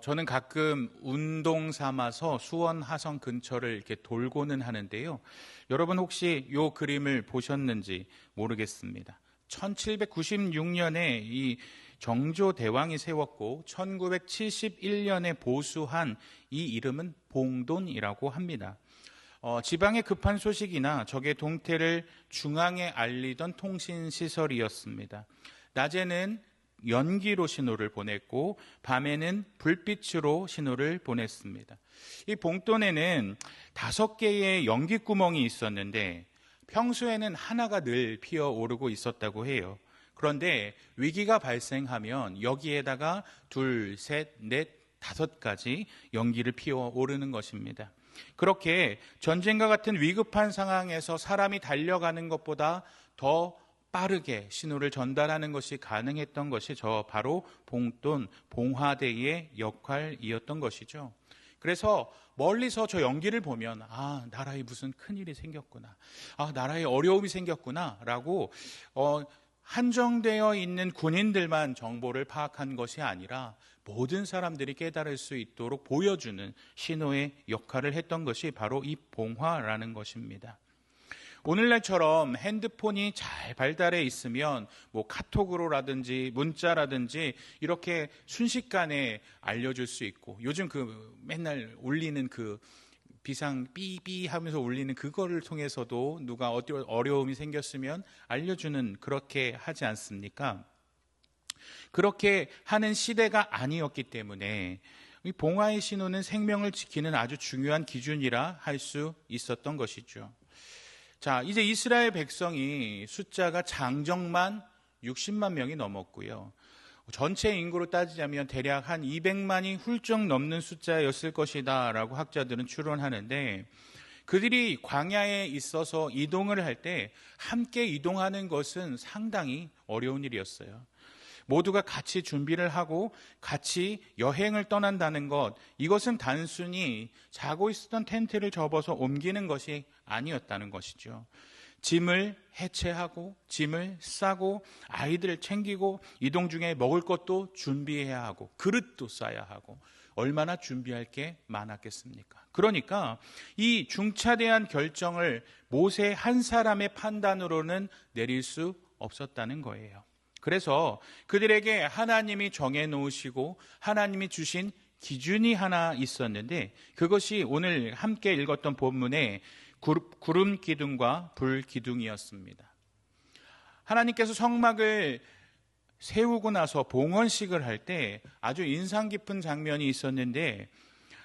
저는 가끔 운동 삼아서 수원 하성 근처를 이렇게 돌고는 하는데요. 여러분 혹시 이 그림을 보셨는지 모르겠습니다. 1796년에 이 정조대왕이 세웠고 1971년에 보수한 이 이름은 봉돈이라고 합니다. 지방의 급한 소식이나 적의 동태를 중앙에 알리던 통신시설이었습니다. 낮에는 연기로 신호를 보냈고 밤에는 불빛으로 신호를 보냈습니다. 이 봉돈에는 5개의 연기구멍이 있었는데 평소에는 하나가 늘 피어오르고 있었다고 해요. 그런데 위기가 발생하면 여기에다가 2, 3, 4, 5가지 연기를 피어오르는 것입니다. 그렇게 전쟁과 같은 위급한 상황에서 사람이 달려가는 것보다 더 빠르게 신호를 전달하는 것이 가능했던 것이 바로 봉돈, 봉화대의 역할이었던 것이죠. 그래서 멀리서 저 연기를 보면 나라에 무슨 큰일이 생겼구나, 나라에 어려움이 생겼구나 라고 한정되어 있는 군인들만 정보를 파악한 것이 아니라 모든 사람들이 깨달을 수 있도록 보여주는 신호의 역할을 했던 것이 바로 이 봉화라는 것입니다. 오늘날처럼 핸드폰이 잘 발달해 있으면 카톡으로라든지 문자라든지 이렇게 순식간에 알려줄 수 있고, 요즘 맨날 울리는 비상 삐삐 하면서 울리는 그거를 통해서도 누가 어려움이 생겼으면 알려주는, 그렇게 하지 않습니까? 그렇게 하는 시대가 아니었기 때문에 이 봉화의 신호는 생명을 지키는 아주 중요한 기준이라 할 수 있었던 것이죠. 자, 이제 이스라엘 백성이 숫자가 장정만 60만 명이 넘었고요. 전체 인구로 따지자면 대략 한 200만이 훌쩍 넘는 숫자였을 것이다 라고 학자들은 추론하는데, 그들이 광야에 있어서 이동을 할 때 함께 이동하는 것은 상당히 어려운 일이었어요. 모두가 같이 준비를 하고 같이 여행을 떠난다는 것, 이것은 단순히 자고 있었던 텐트를 접어서 옮기는 것이 아니었다는 것이죠. 짐을 해체하고 짐을 싸고 아이들을 챙기고 이동 중에 먹을 것도 준비해야 하고 그릇도 싸야 하고, 얼마나 준비할 게 많았겠습니까? 그러니까 이 중차대한 결정을 모세 한 사람의 판단으로는 내릴 수 없었다는 거예요. 그래서 그들에게 하나님이 정해놓으시고 하나님이 주신 기준이 하나 있었는데, 그것이 오늘 함께 읽었던 본문의 구름 기둥과 불 기둥이었습니다. 하나님께서 성막을 세우고 나서 봉헌식을 할 때 아주 인상 깊은 장면이 있었는데,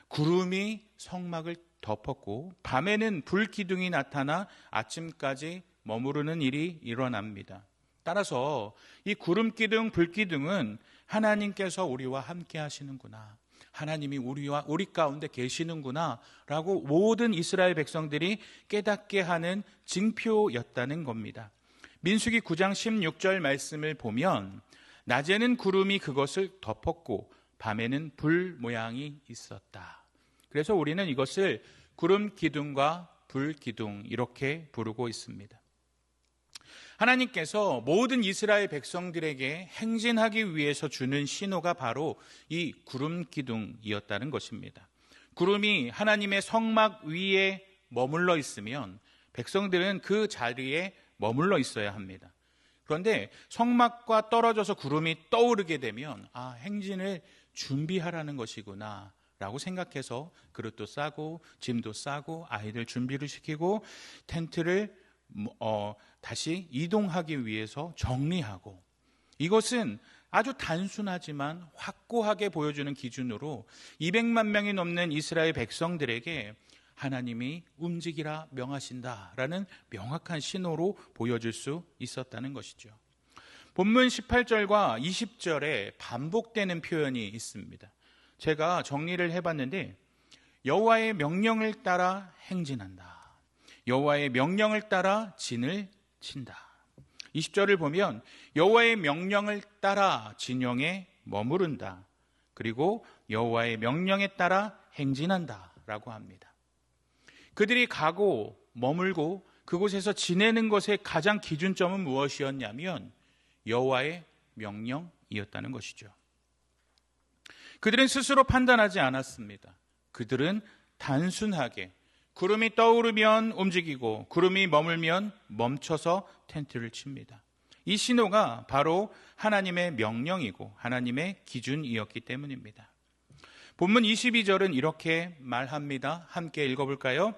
구름이 성막을 덮었고 밤에는 불 기둥이 나타나 아침까지 머무르는 일이 일어납니다. 따라서 이 구름 기둥, 불 기둥은 하나님께서 우리와 함께 하시는구나, 하나님이 우리 가운데 계시는구나 라고 모든 이스라엘 백성들이 깨닫게 하는 징표였다는 겁니다. 민수기 9장 16절 말씀을 보면 낮에는 구름이 그것을 덮었고 밤에는 불 모양이 있었다. 그래서 우리는 이것을 구름 기둥과 불 기둥 이렇게 부르고 있습니다. 하나님께서 모든 이스라엘 백성들에게 행진하기 위해서 주는 신호가 바로 이 구름 기둥이었다는 것입니다. 구름이 하나님의 성막 위에 머물러 있으면 백성들은 그 자리에 머물러 있어야 합니다. 그런데 성막과 떨어져서 구름이 떠오르게 되면 행진을 준비하라는 것이구나 라고 생각해서 그릇도 싸고 짐도 싸고 아이들 준비를 시키고 텐트를 다시 이동하기 위해서 정리하고, 이것은 아주 단순하지만 확고하게 보여주는 기준으로 200만 명이 넘는 이스라엘 백성들에게 하나님이 움직이라 명하신다라는 명확한 신호로 보여줄 수 있었다는 것이죠. 본문 18절과 20절에 반복되는 표현이 있습니다. 제가 정리를 해봤는데, 여호와의 명령을 따라 행진한다, 여호와의 명령을 따라 진을 친다. 20절을 보면 여호와의 명령을 따라 진영에 머무른다, 그리고 여호와의 명령에 따라 행진한다 라고 합니다. 그들이 가고 머물고 그곳에서 지내는 것의 가장 기준점은 무엇이었냐면 여호와의 명령이었다는 것이죠. 그들은 스스로 판단하지 않았습니다. 그들은 단순하게 구름이 떠오르면 움직이고 구름이 머물면 멈춰서 텐트를 칩니다. 이 신호가 바로 하나님의 명령이고 하나님의 기준이었기 때문입니다. 본문 22절은 이렇게 말합니다. 함께 읽어볼까요?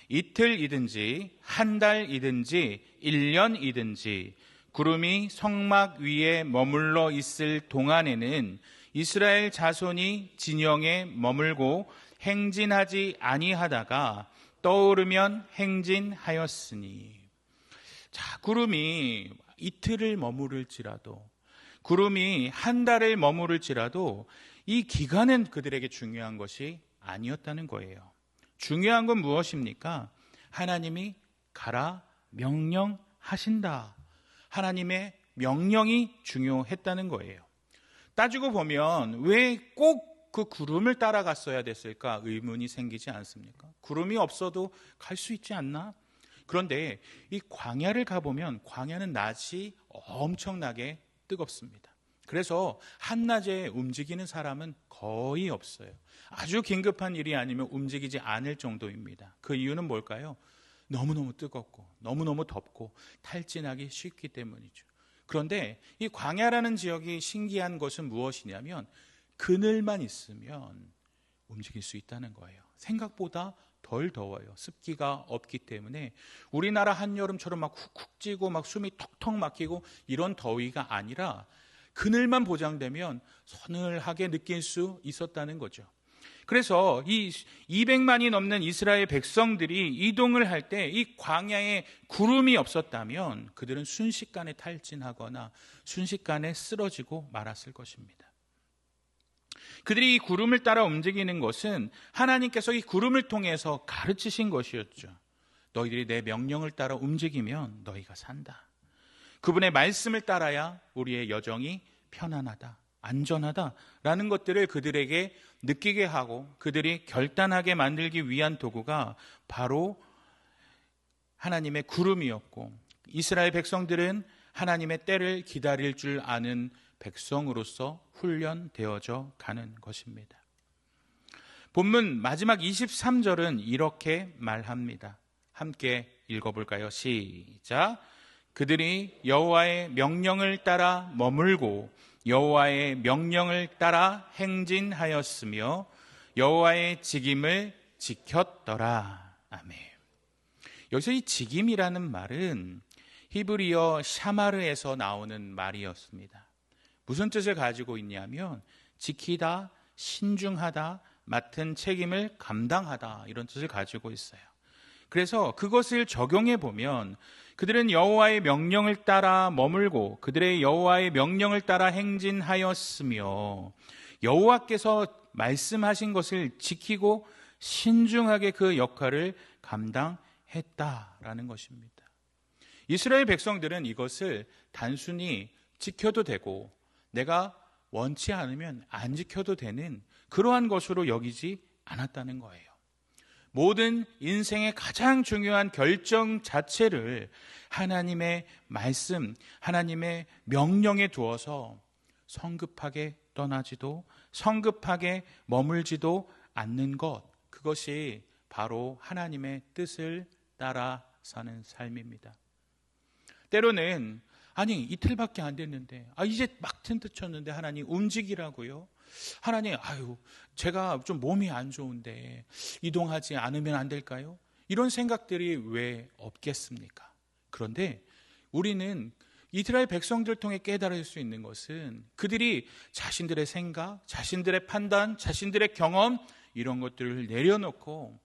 이틀이든지 한 달이든지 1년이든지 구름이 성막 위에 머물러 있을 동안에는 이스라엘 자손이 진영에 머물고 행진하지 아니하다가 떠오르면 행진하였으니. 자, 구름이 이틀을 머무를지라도, 구름이 한 달을 머무를지라도 이 기간은 그들에게 중요한 것이 아니었다는 거예요. 중요한 건 무엇입니까? 하나님이 가라 명령하신다. 하나님의 명령이 중요했다는 거예요. 따지고 보면 왜 꼭 그 구름을 따라갔어야 됐을까 의문이 생기지 않습니까? 구름이 없어도 갈 수 있지 않나? 그런데 이 광야를 가보면 광야는 낮이 엄청나게 뜨겁습니다. 그래서 한낮에 움직이는 사람은 거의 없어요. 아주 긴급한 일이 아니면 움직이지 않을 정도입니다. 그 이유는 뭘까요? 너무너무 뜨겁고 너무너무 덥고 탈진하기 쉽기 때문이죠. 그런데 이 광야라는 지역이 신기한 것은 무엇이냐면 그늘만 있으면 움직일 수 있다는 거예요. 생각보다 덜 더워요. 습기가 없기 때문에 우리나라 한여름처럼 막 훅훅 찌고 막 숨이 턱턱 막히고 이런 더위가 아니라 그늘만 보장되면 서늘하게 느낄 수 있었다는 거죠. 그래서 이 200만이 넘는 이스라엘 백성들이 이동을 할 때 이 광야에 구름이 없었다면 그들은 순식간에 탈진하거나 순식간에 쓰러지고 말았을 것입니다. 그들이 이 구름을 따라 움직이는 것은 하나님께서 이 구름을 통해서 가르치신 것이었죠. 너희들이 내 명령을 따라 움직이면 너희가 산다. 그분의 말씀을 따라야 우리의 여정이 편안하다, 안전하다라는 것들을 그들에게 느끼게 하고 그들이 결단하게 만들기 위한 도구가 바로 하나님의 구름이었고, 이스라엘 백성들은 하나님의 때를 기다릴 줄 아는 백성으로서 훈련되어져 가는 것입니다. 본문 마지막 23절은 이렇게 말합니다. 함께 읽어볼까요? 시작. 그들이 여호와의 명령을 따라 머물고 여호와의 명령을 따라 행진하였으며 여호와의 직임을 지켰더라. 아멘. 여기서 이 직임이라는 말은 히브리어 샤마르에서 나오는 말이었습니다. 무슨 뜻을 가지고 있냐면 지키다, 신중하다, 맡은 책임을 감당하다, 이런 뜻을 가지고 있어요. 그래서 그것을 적용해 보면 그들은 여호와의 명령을 따라 머물고 그들의 여호와의 명령을 따라 행진하였으며 여호와께서 말씀하신 것을 지키고 신중하게 그 역할을 감당했다라는 것입니다. 이스라엘 백성들은 이것을 단순히 지켜도 되고 내가 원치 않으면 안 지켜도 되는 그러한 것으로 여기지 않았다는 거예요. 모든 인생의 가장 중요한 결정 자체를 하나님의 말씀, 하나님의 명령에 두어서 성급하게 떠나지도 성급하게 머물지도 않는 것, 그것이 바로 하나님의 뜻을 따라 사는 삶입니다. 때로는 아니 이틀밖에 안 됐는데 이제 막 텐트 쳤는데 하나님 움직이라고요? 하나님 제가 좀 몸이 안 좋은데 이동하지 않으면 안 될까요? 이런 생각들이 왜 없겠습니까? 그런데 우리는 이스라엘 백성들 통해 깨달을 수 있는 것은 그들이 자신들의 생각, 자신들의 판단, 자신들의 경험 이런 것들을 내려놓고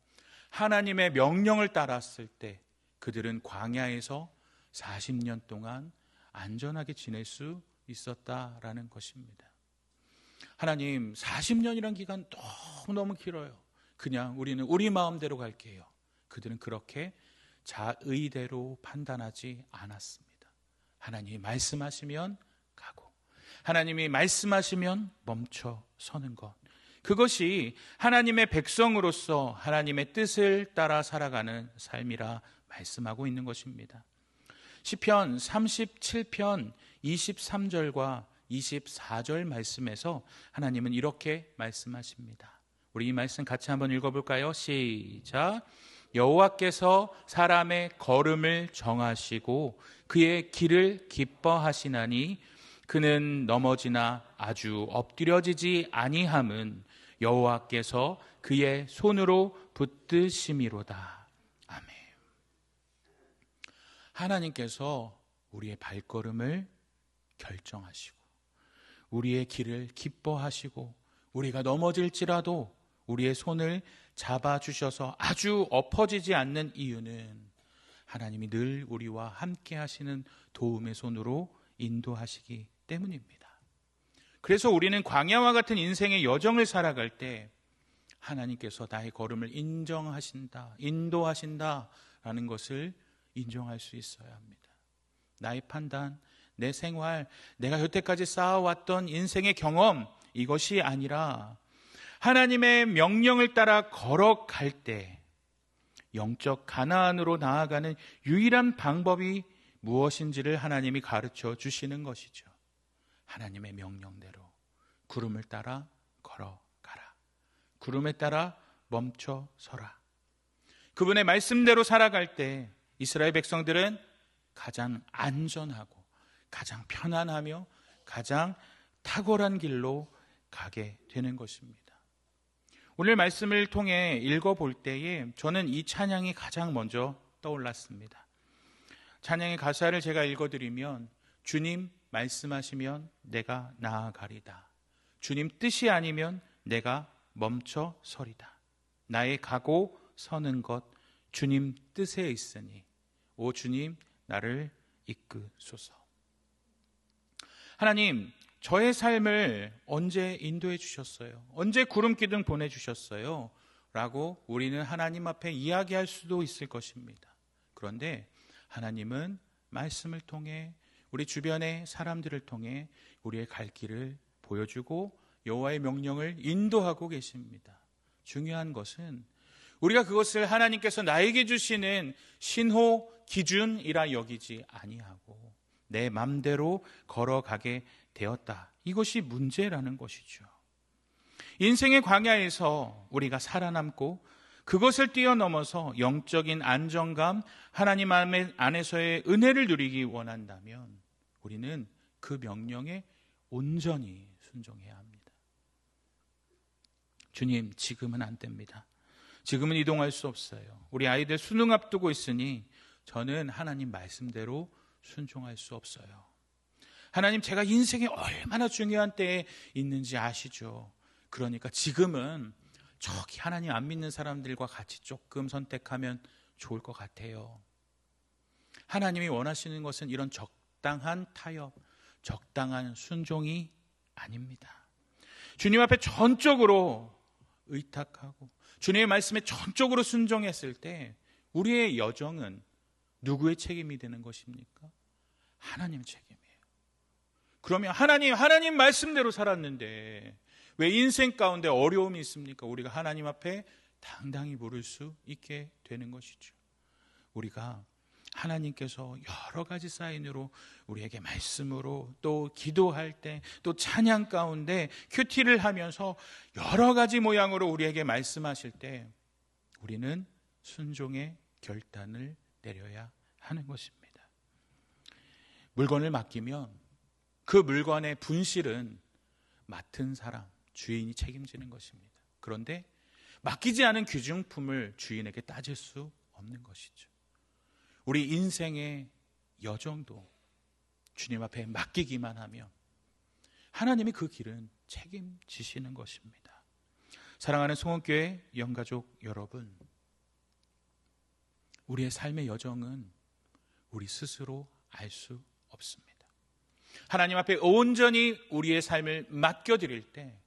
하나님의 명령을 따랐을 때 그들은 광야에서 40년 동안 안전하게 지낼 수 있었다라는 것입니다. 하나님 40년이란 기간 너무너무 길어요. 그냥 우리는 우리 마음대로 갈게요. 그들은 그렇게 자의대로 판단하지 않았습니다. 하나님이 말씀하시면 가고 하나님이 말씀하시면 멈춰 서는 것, 그것이 하나님의 백성으로서 하나님의 뜻을 따라 살아가는 삶이라 말씀하고 있는 것입니다. 시편 37편 23절과 24절 말씀에서 하나님은 이렇게 말씀하십니다. 우리 이 말씀 같이 한번 읽어볼까요? 시작. 여호와께서 사람의 걸음을 정하시고 그의 길을 기뻐하시나니 그는 넘어지나 아주 엎드려지지 아니함은 여호와께서 그의 손으로 붙드심이로다. 아멘. 하나님께서 우리의 발걸음을 결정하시고 우리의 길을 기뻐하시고 우리가 넘어질지라도 우리의 손을 잡아주셔서 아주 엎어지지 않는 이유는 하나님이 늘 우리와 함께 하시는 도움의 손으로 인도하시기 때문입니다. 그래서 우리는 광야와 같은 인생의 여정을 살아갈 때 하나님께서 나의 걸음을 인정하신다, 인도하신다라는 것을 인정할 수 있어야 합니다. 나의 판단, 내 생활, 내가 여태까지 쌓아왔던 인생의 경험, 이것이 아니라 하나님의 명령을 따라 걸어갈 때 영적 가나안으로 나아가는 유일한 방법이 무엇인지를 하나님이 가르쳐 주시는 것이죠. 하나님의 명령대로 구름을 따라 걸어가라. 구름에 따라 멈춰 서라. 그분의 말씀대로 살아갈 때 이스라엘 백성들은 가장 안전하고 가장 편안하며 가장 탁월한 길로 가게 되는 것입니다. 오늘 말씀을 통해 읽어볼 때에 저는 이 찬양이 가장 먼저 떠올랐습니다. 찬양의 가사를 제가 읽어드리면 주님 말씀하시면 내가 나아가리다. 주님 뜻이 아니면 내가 멈춰 서리다. 나의 가고 서는 것 주님 뜻에 있으니 오 주님 나를 이끄소서. 하나님, 저의 삶을 언제 인도해 주셨어요? 언제 구름 기둥 보내주셨어요? 라고 우리는 하나님 앞에 이야기할 수도 있을 것입니다. 그런데 하나님은 말씀을 통해 우리 주변의 사람들을 통해 우리의 갈 길을 보여주고 여호와의 명령을 인도하고 계십니다. 중요한 것은 우리가 그것을 하나님께서 나에게 주시는 신호 기준이라 여기지 아니하고 내 맘대로 걸어가게 되었다. 이것이 문제라는 것이죠. 인생의 광야에서 우리가 살아남고 그것을 뛰어넘어서 영적인 안정감, 하나님 안에서의 은혜를 누리기 원한다면 우리는 그 명령에 온전히 순종해야 합니다. 주님, 지금은 안 됩니다. 지금은 이동할 수 없어요. 우리 아이들 수능 앞두고 있으니 저는 하나님 말씀대로 순종할 수 없어요. 하나님, 제가 인생에 얼마나 중요한 때에 있는지 아시죠? 그러니까 지금은 저기 하나님 안 믿는 사람들과 같이 조금 선택하면 좋을 것 같아요. 하나님이 원하시는 것은 이런 적당한 타협, 적당한 순종이 아닙니다. 주님 앞에 전적으로 의탁하고 주님의 말씀에 전적으로 순종했을 때 우리의 여정은 누구의 책임이 되는 것입니까? 하나님의 책임이에요. 그러면 하나님 말씀대로 살았는데 왜 인생 가운데 어려움이 있습니까? 우리가 하나님 앞에 당당히 물을 수 있게 되는 것이죠. 우리가 하나님께서 여러 가지 사인으로 우리에게 말씀으로 또 기도할 때 또 찬양 가운데 큐티를 하면서 여러 가지 모양으로 우리에게 말씀하실 때 우리는 순종의 결단을 내려야 하는 것입니다. 물건을 맡기면 그 물건의 분실은 맡은 사람, 주인이 책임지는 것입니다. 그런데 맡기지 않은 귀중품을 주인에게 따질 수 없는 것이죠. 우리 인생의 여정도 주님 앞에 맡기기만 하면 하나님이 그 길은 책임지시는 것입니다. 사랑하는 송원교회 영가족 여러분, 우리의 삶의 여정은 우리 스스로 알 수 없습니다. 하나님 앞에 온전히 우리의 삶을 맡겨드릴 때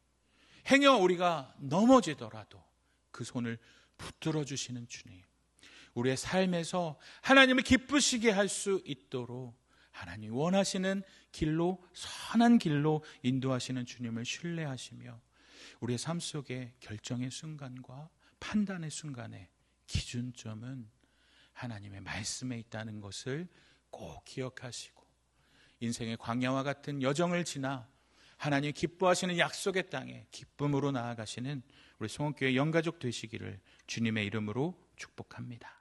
행여 우리가 넘어지더라도 그 손을 붙들어 주시는 주님, 우리의 삶에서 하나님을 기쁘시게 할 수 있도록 하나님 원하시는 길로, 선한 길로 인도하시는 주님을 신뢰하시며 우리의 삶 속의 결정의 순간과 판단의 순간에 기준점은 하나님의 말씀에 있다는 것을 꼭 기억하시고 인생의 광야와 같은 여정을 지나 하나님 기뻐하시는 약속의 땅에 기쁨으로 나아가시는 우리 송원교회 영가족 되시기를 주님의 이름으로 축복합니다.